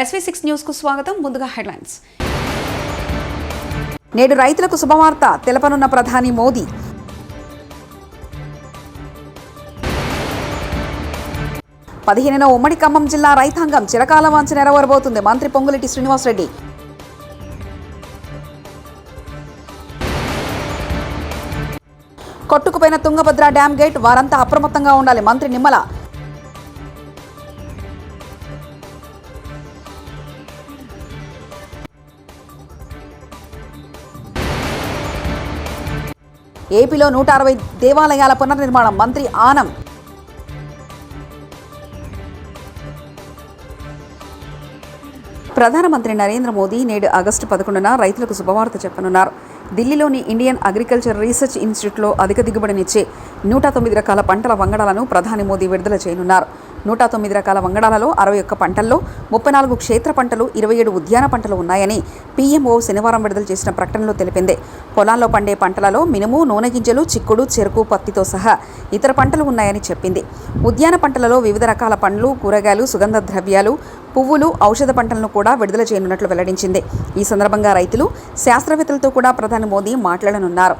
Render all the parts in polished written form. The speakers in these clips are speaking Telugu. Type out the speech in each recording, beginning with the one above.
SV6 న్యూస్ కు స్వాగతం. ముందుగా హెడ్లైన్స్. నేడు రైతులకు శుభవార్త తెలపనున్న ప్రధాని మోదీ. పదిహేనున ఉమ్మడి ఖమ్మం జిల్లా రైతాంగం చిరకాల వాంఛ నెరవేరబోతుంది. మంత్రి పొంగులేటి శ్రీనివాసరెడ్డి. కొట్టుకుపోయిన తుంగభద్ర డ్యాం గేట్ వారంతా అప్రమత్తంగా ఉండాలి. మంత్రి నిమ్మల. ఏపీలో 160 దేవాలయాల పునర్నిర్మాణం. మంత్రి ఆనం. ప్రధానమంత్రి నరేంద్ర మోదీ నేడు ఆగస్టు 11న రైతులకు శుభవార్త చెప్పనున్నారు. ఢిల్లీలోని ఇండియన్ అగ్రికల్చర్ రీసెర్చ్ ఇన్స్టిట్యూట్లో అధిక దిగుబడినిచ్చే 109 రకాల పంటల వంగడాలను ప్రధాని మోదీ విడుదల చేయనున్నారు. 109 రకాల వంగడాలలో 61 పంటల్లో 34 క్షేత్ర పంటలు, 27 ఉద్యాన పంటలు ఉన్నాయని పీఎంఓ శనివారం విడుదల చేసిన ప్రకటనలో తెలిపింది. పొలాల్లో పండే పంటలలో మినుము, నూనె గింజలు, చిక్కుడు, చెరుకు, పత్తితో సహా ఇతర పంటలు ఉన్నాయని చెప్పింది. ఉద్యాన పంటలలో వివిధ రకాల పండ్లు, కూరగాయలు, సుగంధ ద్రవ్యాలు, పువ్వులు, ఔషధ పంటలను కూడా విడుదల చేయనున్నట్లు వెల్లడించింది. ఈ సందర్భంగా రైతులు, శాస్త్రవేత్తలతో కూడా ప్రధాని మోదీ మాట్లాడనున్నారు.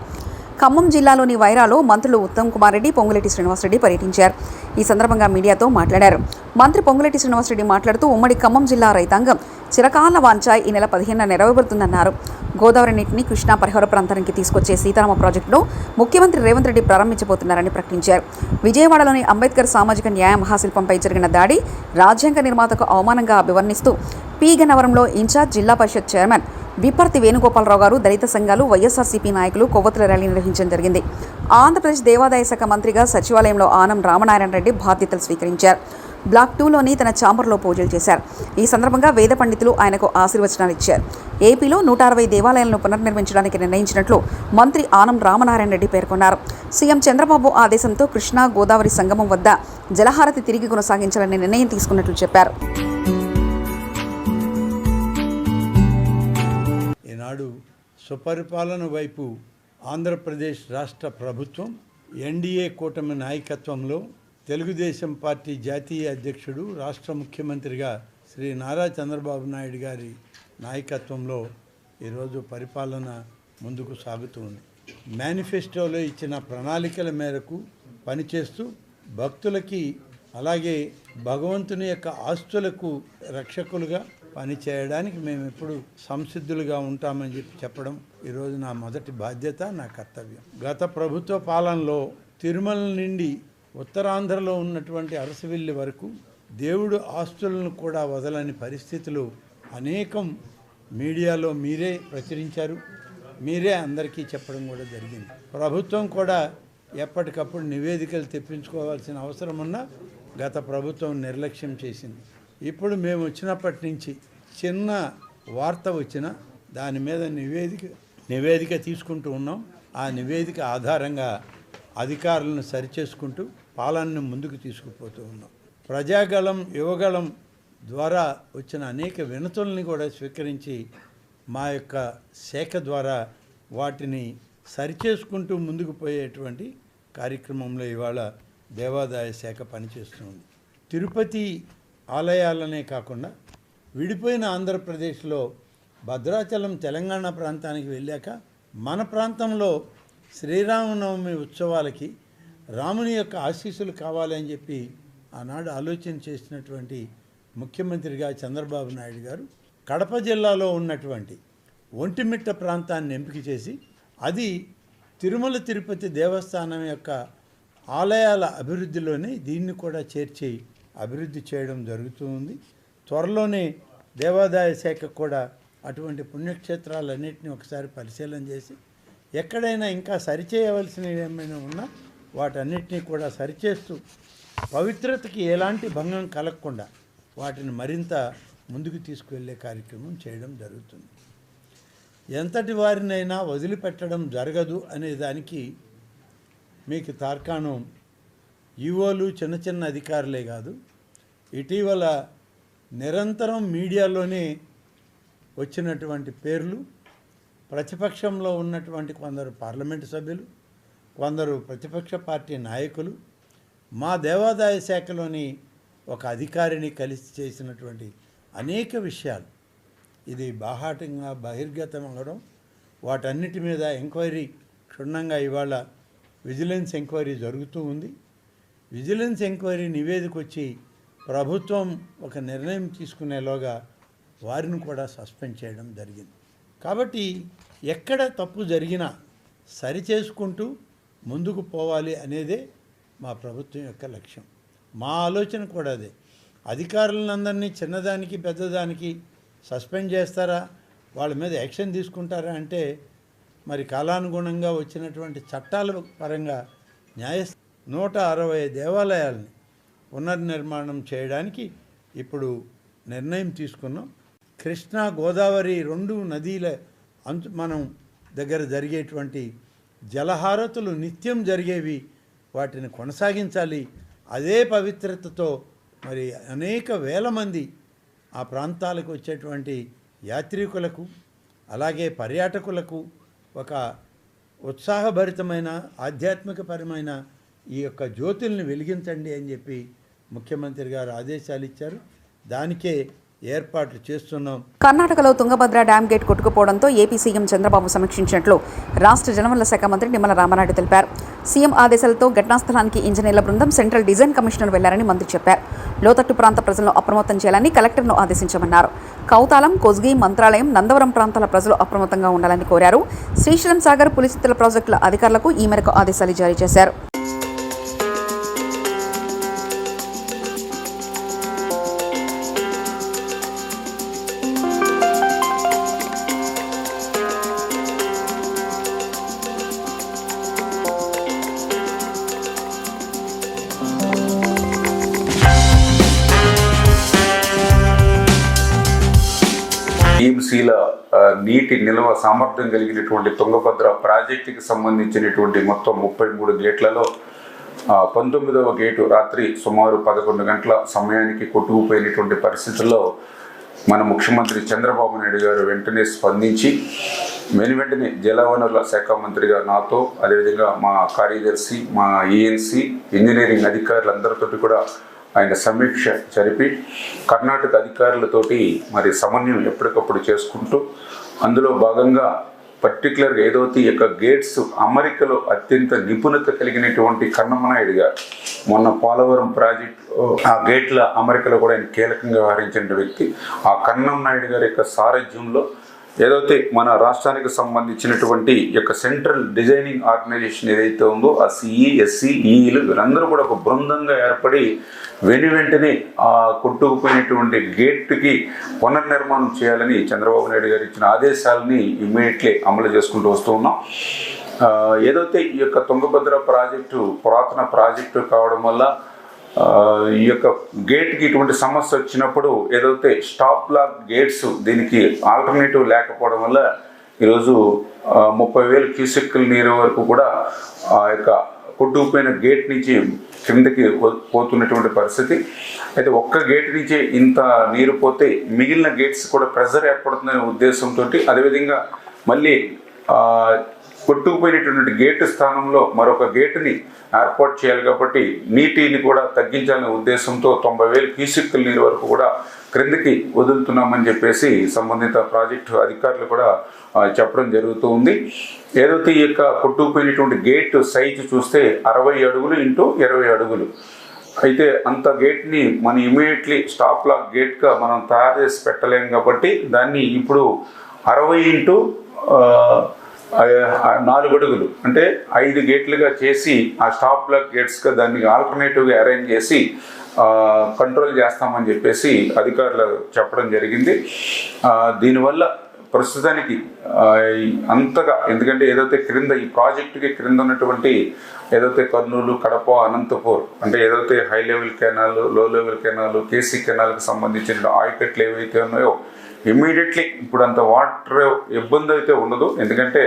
ఖమ్మం జిల్లాలోని వైరాలో మంత్రులు ఉత్తమ్ కుమార్ రెడ్డి, పొంగులేటి శ్రీనివాసరెడ్డి పర్యటించారు. ఈ సందర్భంగా మీడియాతో మాట్లాడారు. మంత్రి పొంగులేటి శ్రీనివాసరెడ్డి మాట్లాడుతూ ఉమ్మడి ఖమ్మం జిల్లా రైతాంగం చిరకాల వాంఛ ఈ నెల 15న నెరవేరుతుందన్నారు. గోదావరి నీటిని కృష్ణా పరిహార ప్రాంతానికి తీసుకొచ్చే సీతారామ ప్రాజెక్టును ముఖ్యమంత్రి రేవంత్ రెడ్డి ప్రారంభించబోతున్నారని ప్రకటించారు. విజయవాడలోని అంబేద్కర్ సామాజిక న్యాయ మహాశిల్పంపై జరిగిన దాడి రాజ్యాంగ నిర్మాతకు అవమానంగా అభివర్ణిస్తూ పి గన్నవరంలో ఇన్ఛార్జ్ జిల్లా పరిషత్ చైర్మన్ విప్పర్తి వేణుగోపాలరావు గారు, దళిత సంఘాలు, వైఎస్ఆర్సీపీ నాయకులు కొవ్వొత్తుల ర్యాలీ నిర్వహించడం జరిగింది. ఆంధ్రప్రదేశ్ దేవాదాయ శాఖ మంత్రిగా సచివాలయంలో ఆనం రామనారాయణ రెడ్డి బాధ్యతలు స్వీకరించారు. బ్లాక్ 2లోని తన ఛాంబర్లో పూజలు చేశారు. ఈ సందర్భంగా వేద పండితులు ఆయనకు ఆశీర్వచనాలు ఇచ్చారు. ఏపీలో 160 దేవాలయాలను పునర్నిర్మించడానికి నిర్ణయించినట్లు మంత్రి ఆనం రామనారాయణ రెడ్డి పేర్కొన్నారు. సీఎం చంద్రబాబు ఆదేశంతో కృష్ణా గోదావరి సంగమం వద్ద జలహారతి తిరిగి కొనసాగించాలని నిర్ణయం తీసుకున్నట్లు చెప్పారు. ఈనాడు సుపరిపాలన వైపు ఆంధ్రప్రదేశ్ రాష్ట్ర ప్రభుత్వం ఎన్డీఏ కూటమి నాయకత్వంలో తెలుగుదేశం పార్టీ జాతీయ అధ్యక్షుడు, రాష్ట్ర ముఖ్యమంత్రిగా శ్రీ నారా చంద్రబాబు నాయుడు గారి నాయకత్వంలో ఈరోజు పరిపాలన ముందుకు సాగుతుంది. మేనిఫెస్టోలో ఇచ్చిన ప్రణాళికల మేరకు పనిచేస్తూ భక్తులకి అలాగే భగవంతుని యొక్క ఆస్తులకు రక్షకులుగా పనిచేయడానికి మేము ఎప్పుడు సంసిద్ధులుగా ఉంటామని చెప్పడం ఈరోజు నా మొదటి బాధ్యత, నా కర్తవ్యం. గత ప్రభుత్వ పాలనలో తిరుమల నుండి ఉత్తరాంధ్రలో ఉన్నటువంటి అరసవిల్లి వరకు దేవుడు ఆస్తులను కూడా వదలని పరిస్థితులు అనేకం మీడియాలో మీరే ప్రచురించారు, మీరే అందరికీ చెప్పడం కూడా జరిగింది. ప్రభుత్వం కూడా ఎప్పటికప్పుడు నివేదికలు తెప్పించుకోవాల్సిన అవసరం ఉన్నా గత ప్రభుత్వం నిర్లక్ష్యం చేసింది. ఇప్పుడు మేము వచ్చినప్పటి నుంచి చిన్న వార్త వచ్చినా దాని మీద నివేదిక తీసుకుంటూ ఉన్నాం. ఆ నివేదిక ఆధారంగా అధికారులను సరిచేసుకుంటూ పాలనను ముందుకు తీసుకుపోతూ ఉన్నాం. ప్రజాగళం, యువగళం ద్వారా వచ్చిన అనేక వినతుల్ని కూడా స్వీకరించి మా యొక్క శాఖ ద్వారా వాటిని సరిచేసుకుంటూ ముందుకు పోయేటువంటి కార్యక్రమంలో ఇవాళ దేవాదాయ శాఖ పనిచేస్తుంది. తిరుపతి ఆలయాలనే కాకుండా విడిపోయిన ఆంధ్రప్రదేశ్లో భద్రాచలం తెలంగాణ ప్రాంతానికి వెళ్ళాక మన ప్రాంతంలో శ్రీరామనవమి ఉత్సవాలకి రాముని యొక్క ఆశీస్సులు కావాలని చెప్పి ఆనాడు ఆలోచన చేసినటువంటి ముఖ్యమంత్రిగా చంద్రబాబు నాయుడు గారు కడప జిల్లాలో ఉన్నటువంటి ఒంటిమిట్ట ప్రాంతాన్ని ఎంపిక చేసి అది తిరుమల తిరుపతి దేవస్థానం యొక్క ఆలయాల అభివృద్ధిలోనే దీన్ని కూడా చేర్చి అభివృద్ధి చేయడం జరుగుతుంది. త్వరలోనే దేవాదాయ శాఖ కూడా అటువంటి పుణ్యక్షేత్రాలన్నింటినీ ఒకసారి పరిశీలన చేసి ఎక్కడైనా ఇంకా సరిచేయవలసినవి ఏమైనా ఉన్నా వాటన్నిటినీ కూడా సరిచేస్తూ పవిత్రతకి ఎలాంటి భంగం కలగకుండా వాటిని మరింత ముందుకు తీసుకువెళ్ళే కార్యక్రమం చేయడం జరుగుతుంది. ఎంతటి వారినైనా వదిలిపెట్టడం జరగదు అనే దానికి మీకు తార్కాణం ఈవోలు, చిన్న చిన్న అధికారులే కాదు, ఇటీవల నిరంతరం మీడియాలోనే వచ్చినటువంటి పేర్లు, ప్రతిపక్షంలో ఉన్నటువంటి కొందరు పార్లమెంటు సభ్యులు, కొందరు ప్రతిపక్ష పార్టీ నాయకులు మా దేవాదాయ శాఖలోని ఒక అధికారిని కలిసి చేసినటువంటి అనేక విషయాలు ఇది బాహాటంగా బహిర్గతం అవ్వడం, వాటన్నిటి మీద ఎంక్వైరీ క్షుణ్ణంగా ఇవాళ విజిలెన్స్ ఎంక్వైరీ జరుగుతూ ఉంది. విజిలెన్స్ ఎంక్వైరీ నివేదిక వచ్చి ప్రభుత్వం ఒక నిర్ణయం తీసుకునేలోగా వారిని కూడా సస్పెండ్ చేయడం జరిగింది. కాబట్టి ఎక్కడ తప్పు జరిగినా సరిచేసుకుంటూ ముందుకు పోవాలి అనేదే మా ప్రభుత్వం యొక్క లక్ష్యం. మా ఆలోచన కూడా అదే. అధికారులందరినీ చిన్నదానికి పెద్దదానికి సస్పెండ్ చేస్తారా, వాళ్ళ మీద యాక్షన్ తీసుకుంటారా అంటే మరి కాలానుగుణంగా వచ్చినటువంటి చట్టాల పరంగా 160 దేవాలయాలని పునర్నిర్మాణం చేయడానికి ఇప్పుడు నిర్ణయం తీసుకున్నాం. కృష్ణా గోదావరి 2 నదీల మనం దగ్గర జరిగేటువంటి జలహారతులు నిత్యం జరిగేవి, వాటిని కొనసాగించాలి. అదే పవిత్రతతో మరి అనేక వేల మంది ఆ ప్రాంతాలకు వచ్చేటువంటి యాత్రికులకు అలాగే పర్యాటకులకు ఒక ఉత్సాహభరితమైన ఆధ్యాత్మికపరమైన ఈ యొక్క జ్యోతుల్ని వెలిగించండి అని చెప్పి ముఖ్యమంత్రి గారు ఆదేశాలు ఇచ్చారు. దానికే ఏర్పాట్లు చేస్తున్నాం. కర్ణాటకలో తుంగభద్ర డ్యామ్ గేట్ కొట్టుకుపోవడంతో ఏపీ సీఎం చంద్రబాబు సమీక్షించినట్లు రాష్ట్ర జలవనరుల శాఖ మంత్రి నిమ్మల రామానాయుడు తెలిపారు. సీఎం ఆదేశాలతో ఘటనా స్థలానికి ఇంజనీర్ల బృందం సెంట్రల్ డిజైన్ కమిషనర్ వెళ్లారని మంత్రి చెప్పారు. లోతట్టు ప్రాంత ప్రజలను అప్రమత్తం చేయాలని కలెక్టర్ను ఆదేశించామన్నారు. కౌతాలం, కొజ్గి, మంత్రాలయం, నందవరం ప్రాంతాల ప్రజలు అప్రమత్తంగా ఉండాలని కోరారు. శ్రీశైలం సాగర్, పులిచిత్తల ప్రాజెక్టుల అధికారులకు ఈ మేరకు ఆదేశాలు జారీ చేశారు. టీఎంసీల నీటి నిల్వ సామర్థ్యం కలిగినటువంటి తుంగభద్ర ప్రాజెక్టుకి సంబంధించినటువంటి మొత్తం 33 గేట్లలో 19వ గేటు రాత్రి సుమారు 11 గంటల సమయానికి కొట్టుకుపోయినటువంటి పరిస్థితుల్లో మన ముఖ్యమంత్రి చంద్రబాబు నాయుడు గారు వెంటనే స్పందించి వెంటనే జలవనరుల శాఖ మంత్రిగా నాతో, అదేవిధంగా మా కార్యదర్శి, మా ఈఎన్సీ, ఇంజనీరింగ్ అధికారులందరితో కూడా ఆయన సమీక్ష జరిపి కర్ణాటక అధికారులతోటి మరి సమన్వయం ఎప్పటికప్పుడు చేసుకుంటూ అందులో భాగంగా పర్టికులర్గా ఏదైతే యొక్క గేట్స్ అమరికలో అత్యంత నిపుణత కలిగినటువంటి కన్నమనాయుడు గారు మొన్న పోలవరం ప్రాజెక్టు ఆ గేట్ల అమరికలో కూడా ఆయన కీలకంగా వ్యవహరించిన వ్యక్తి. ఆ కన్నమనాయుడు గారి యొక్క సారథ్యంలో ఏదైతే మన రాష్ట్రానికి సంబంధించినటువంటి యొక్క సెంట్రల్ డిజైనింగ్ ఆర్గనైజేషన్ ఏదైతే ఉందో ఆ సిఈ, ఎస్సీ, ఈఈలు వీరందరూ కూడా ఒక బృందంగా ఏర్పడి వెంటనే ఆ కొట్టుకుపోయినటువంటి గేట్కి పునర్నిర్మాణం చేయాలని చంద్రబాబు నాయుడు గారు ఇచ్చిన ఆదేశాలని ఇమ్మీడియట్లీ అమలు చేసుకుంటూ వస్తూ ఉన్నాం. ఏదైతే ఈ యొక్క తుంగభద్ర ప్రాజెక్టు పురాతన ప్రాజెక్టు కావడం వల్ల ఈ యొక్క గేట్కి ఇటువంటి సమస్య వచ్చినప్పుడు ఏదైతే స్టాప్ లాక్ గేట్స్ దీనికి ఆల్టర్నేటివ్ లేకపోవడం వల్ల ఈరోజు 30,000 క్యూసెక్కుల నీరు వరకు కూడా ఆ యొక్క కొట్టుకుపోయిన గేట్ నుంచి కిందకి పోతున్నటువంటి పరిస్థితి. అయితే ఒక్క గేట్ నుంచి ఇంత నీరు పోతే మిగిలిన గేట్స్ కూడా ప్రెషర్ ఏర్పడుతుందనే ఉద్దేశంతో, అదేవిధంగా మళ్ళీ కొట్టుకుపోయినటువంటి గేటు స్థానంలో మరొక గేటుని ఏర్పాటు చేయాలి కాబట్టి నీటిని కూడా తగ్గించాలనే ఉద్దేశంతో 90,000 క్యూసెక్కుల నీరు వరకు కూడా క్రిందకి వదులుతున్నామని చెప్పేసి సంబంధిత ప్రాజెక్టు అధికారులు కూడా చెప్పడం జరుగుతూ ఉంది. ఏదైతే ఈ యొక్క కొట్టుకుపోయినటువంటి గేట్ సైజు చూస్తే 60 అడుగులు ఇంటూ 20 అడుగులు. అయితే అంత గేట్ని మనం ఇమీడియట్లీ స్టాప్ లాక్ గేట్గా మనం తయారు చేసి పెట్టలేం కాబట్టి దాన్ని ఇప్పుడు 60 ఇంటూ 4 అడుగులు అంటే 5 గేట్లుగా చేసి ఆ స్టాప్ లాక్ గేట్స్గా దాన్ని ఆల్టర్నేటివ్గా అరేంజ్ చేసి కంట్రోల్ చేస్తామని చెప్పేసి అధికారులు చెప్పడం జరిగింది. దీనివల్ల ప్రస్తుతానికి అంతగా, ఎందుకంటే ఏదైతే క్రింద ఈ ప్రాజెక్టుకి క్రింద ఉన్నటువంటి ఏదైతే కర్నూలు, కడప, అనంతపూర్ అంటే ఏదైతే హై లెవెల్ కెనాల్, లో లెవెల్ కెనాల్, కేసీ కెనాల్కి సంబంధించిన ఆయకట్లు ఏవైతే ఉన్నాయో ఇమ్మీడియట్లీ ఇప్పుడు అంత వాటర్ ఇబ్బంది అయితే ఉండదు. ఎందుకంటే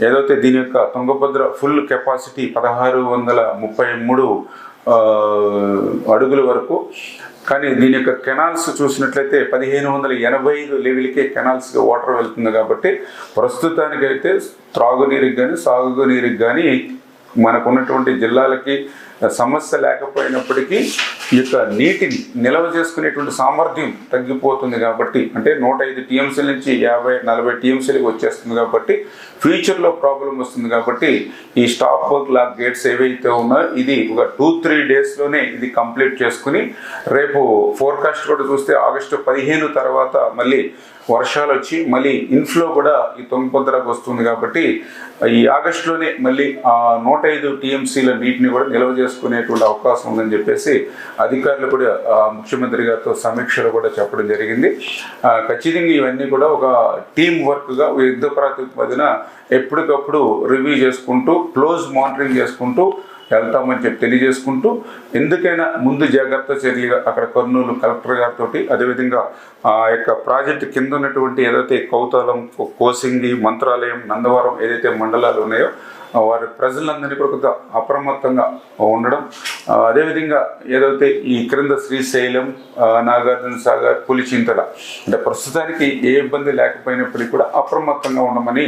ఏదైతే దీని యొక్క తుంగభద్ర ఫుల్ కెపాసిటీ 1633 అడుగుల వరకు, కానీ దీని యొక్క కెనాల్స్ చూసినట్లయితే 1585 లెవెల్కే కెనాల్స్గా వాటర్ వెళ్తుంది. కాబట్టి ప్రస్తుతానికైతే త్రాగునీరుకి కానీ సాగునీరుకి కానీ మనకున్నటువంటి జిల్లాలకి సమస్య లేకపోయినప్పటికీ ఈ యొక్క నీటిని నిల్వ చేసుకునేటువంటి సామర్థ్యం తగ్గిపోతుంది కాబట్టి, అంటే 105 టీఎంసీల నుంచి 50-40 టీఎంసీలకు వచ్చేస్తుంది కాబట్టి ఫ్యూచర్లో ప్రాబ్లం వస్తుంది. కాబట్టి ఈ స్టాప్ వర్క్ లాక్ గేట్స్ ఏవైతే ఉన్నాయో ఇది ఒక 2-3 డేస్లోనే ఇది కంప్లీట్ చేసుకుని, రేపు ఫోర్కాస్ట్ కూడా చూస్తే ఆగస్టు 15 తర్వాత మళ్ళీ వర్షాలు వచ్చి మళ్ళీ ఇన్ఫ్లో కూడా ఈ తుంగభద్రకు వస్తుంది. కాబట్టి ఈ ఆగస్టులోనే మళ్ళీ 105 టీఎంసీల నీటిని కూడా నిల్వ చేసుకునేటువంటి అవకాశం ఉందని చెప్పేసి అధికారులు కూడా ముఖ్యమంత్రి గారితో సమీక్షలో కూడా చెప్పడం జరిగింది. ఖచ్చితంగా ఇవన్నీ కూడా ఒక టీం వర్క్గా యుద్ధ ప్రాతిపదికన ఎప్పటికప్పుడు రివ్యూ చేసుకుంటూ క్లోజ్ మానిటరింగ్ చేసుకుంటూ వెళ్తామని చెప్పి తెలియజేసుకుంటూ, ఎందుకైనా ముందు జాగ్రత్త చర్యగా అక్కడ కర్నూలు కలెక్టర్ గారితో, అదేవిధంగా ఆ యొక్క ప్రాజెక్టు కింద ఉన్నటువంటి ఏదైతే కౌతాలం, కోసింగి, మంత్రాలయం, నందవరం ఏదైతే మండలాలు ఉన్నాయో వారి ప్రజలందరినీ కూడా కొంత అప్రమత్తంగా ఉండడం, అదేవిధంగా ఏదైతే ఈ క్రింద శ్రీశైలం, నాగార్జున సాగర్, పులిచింతల అంటే ప్రస్తుతానికి ఏ ఇబ్బంది లేకపోయినప్పటికీ కూడా అప్రమత్తంగా ఉండమని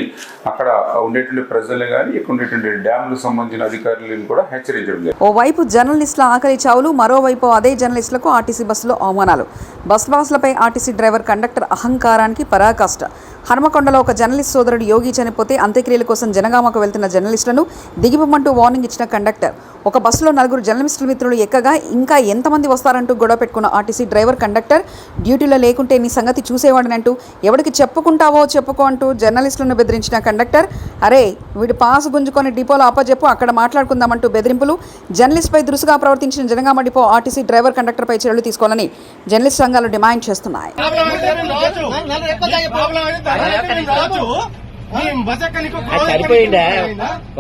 అక్కడ ఉండేటువంటి ప్రజలు కానీ ఇక్కడ ఉండేటువంటి డ్యాములకు సంబంధించిన అధికారులను కూడా హెచ్చరించడం జరిగింది. ఓవైపు జర్నలిస్టుల ఆకలి చావులు, మరోవైపు అదే జర్నలిస్టులకు ఆర్టీసీ బస్సులో అవమానాలు. బస్సులపై ఆర్టీసీ డ్రైవర్, కండక్టర్ అహంకారానికి పరాకాష్ట. హనుమకొండలో ఒక జర్నలిస్ట్ సోదరుడు యోగి చనిపోతే అంత్యక్రియల కోసం జనగామకు వెళ్తున్న జర్నలిస్టులను దిగిపోమంటూ వార్నింగ్ ఇచ్చిన కండక్టర్. ఒక బస్సులో 4 జర్నలిస్టుల మిత్రులు ఎక్కగా ఇంకా ఎంతమంది వస్తారంటూ గొడవ పెట్టుకున్న ఆర్టీసీ డ్రైవర్, కండక్టర్. డ్యూటీలో లేకుంటే నీ సంగతి చూసేవాడనంటూ ఎవరికి చెప్పుకుంటావో చెప్పుకో అంటూ జర్నలిస్టులను బెదిరించిన కండక్టర్. అరే వీడి పాస్ గుంజుకొని డిపోలో అప్పచెప్పు, అక్కడ మాట్లాడుకుందామంటూ బెదిరింపులు. జర్నలిస్ట్పై దురుసుగా ప్రవర్తించిన జనగామ డిపో ఆర్టీసీ డ్రైవర్, కండక్టర్పై చర్యలు తీసుకోవాలని జర్నలిస్ట్ సంఘాలు డిమాండ్ చేస్తున్నాయి. చనిపోయిండా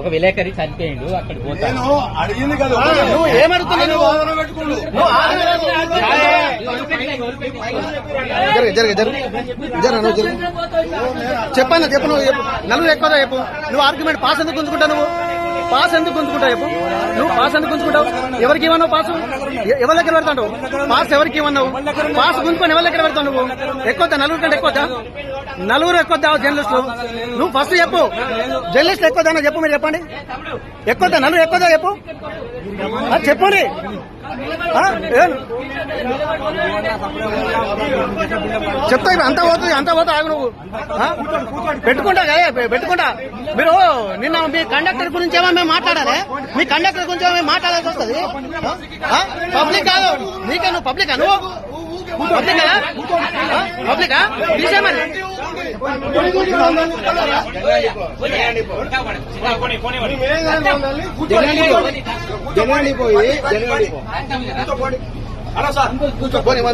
ఒక విలేకరి చనిపోయిండు, అక్కడ పోతాను అడిగింది కదా. చెప్పన్నా చెప్పు, నువ్వు నలుగురు ఎక్కువ చెప్పు. నువ్వు ఆర్గ్యుమెంట్ పాస్ ఎందుకు గుంజుకుంటావు? నువ్వు పాస్ ఎందుకు గుంజుకుంటావు చెప్పు. నువ్వు పాస్ ఎందుకు గుంజుకుంటావు? ఎవరికి ఇవ్వన్నావు పాసు? ఎవరి దగ్గర పెడతావు పాస్? ఎవరికి ఇవ్వన్నావు పాస్? గుంజుకొని ఎవరి దగ్గర పెడతావు? నువ్వు ఎక్కువ నలుగురు కంటే ఎక్కువ నలుగురు ఎక్కువ జర్నలిస్టులు. నువ్వు ఫస్ట్ చెప్పు, జర్నలిస్టులు ఎక్కువ చెప్పు. మీరు చెప్పండి, ఎక్కువ నలుగురు ఎక్కువ చెప్పు. చెప్పండి. చెప్తా అంతా పోతుంది ఆగు. నువ్వు పెట్టుకుంటా పెట్టుకుంటా. మీరు నిన్న మీ కండక్టర్ గురించి ఏమో మేము మాట్లాడాలి, మీ కండక్టర్ గురించి ఏమో మాట్లాడాల్సి వస్తుంది. పబ్లిక్ కాదు నీకే, నువ్వు పబ్లికా? నువ్వు పబ్లికా? పబ్లికా తీసే మరి.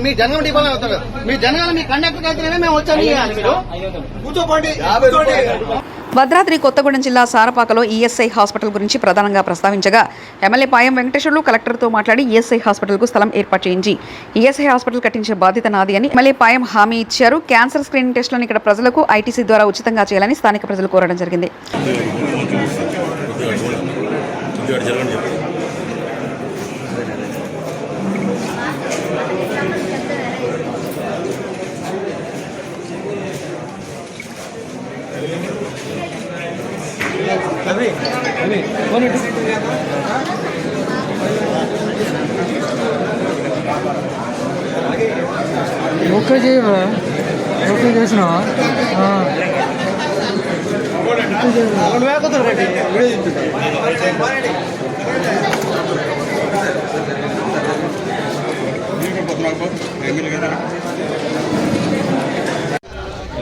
మీ జనగం డిపోలో వస్తారు. మీ జనగాలు మీ కండక్టర్ అయితేనే మేము వచ్చాము. మీరు కూర్చోపోండి. భద్రాద్రి కొత్తగూడెం జిల్లా సారపాకలో ఈఎస్ఐ హాస్పిటల్ గురించి ప్రధానంగా ప్రస్తావించగా ఎమ్మెల్యే పాయం వెంకటేశ్వర్లు కలెక్టర్తో మాట్లాడి ఈఎస్ఐ హాస్పిటల్కు స్థలం ఏర్పాటు చేయించి ఈఎస్ఐ హాస్పిటల్ కట్టించే బాధ్యత నాది అని ఎమ్మెల్యే పాయం హామీ ఇచ్చారు. క్యాన్సర్ స్క్రీనింగ్ టెస్టులను ఇక్కడ ప్రజలకు ఐటీసీ ద్వారా ఉచితంగా చేయాలని స్థానిక ప్రజలు కోరడం జరిగింది. ఓకే చేయవా? ఓకే చేసినావా?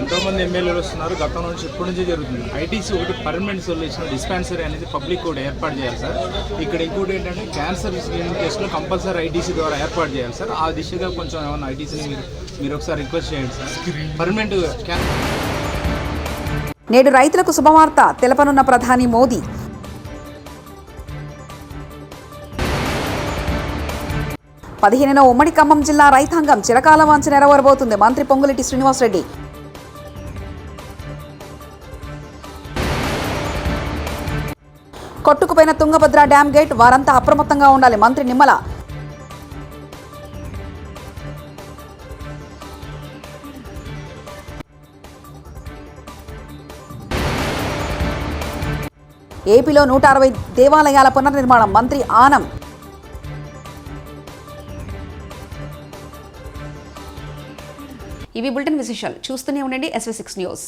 ఎంతోమంది ఎమ్మెల్యేలు వస్తున్నారు. గతం నుంచి ఇప్పటి నుంచి జరుగుతుంది. ఐటీసీ ఒకటి పర్మనెంట్ సొల్యూషన్ డిస్పెన్సరీ అనేది పబ్లిక్ కూడా ఏర్పాటు చేయాలి సార్. ఇక్కడ ఇంకోటి ఏంటంటే క్యాన్సర్ స్క్రీనింగ్ టెస్ట్లో కంపల్సరీ ఐటీసీ ద్వారా ఏర్పాటు చేయాలి సార్. ఆ దిశగా కొంచెం ఏమన్నా ఐటీసీని మీరు ఒకసారి రిక్వెస్ట్ చేయండి సార్. పర్మనెంట్ నేడు రైతులకు శుభవార్త తెలపనున్న ప్రధాని మోదీ. పదిహేనున ఉమ్మడి ఖమ్మం జిల్లా రైతాంగం చిరకాల వాంఛ నెరవేరబోతుంది. మంత్రి పొంగులేటి శ్రీనివాసరెడ్డి. కొట్టుకుపోయిన తుంగభద్ర డ్యామ్ గేట్, వారంతా అప్రమత్తంగా ఉండాలి. మంత్రి నిమ్మల. ఏపీలో 160 దేవాలయాల పునర్నిర్మాణం. మంత్రి ఆనం. ఇవి బులెటిన్ విశేషాలు. చూస్తూనే ఉండండి SV6 న్యూస్.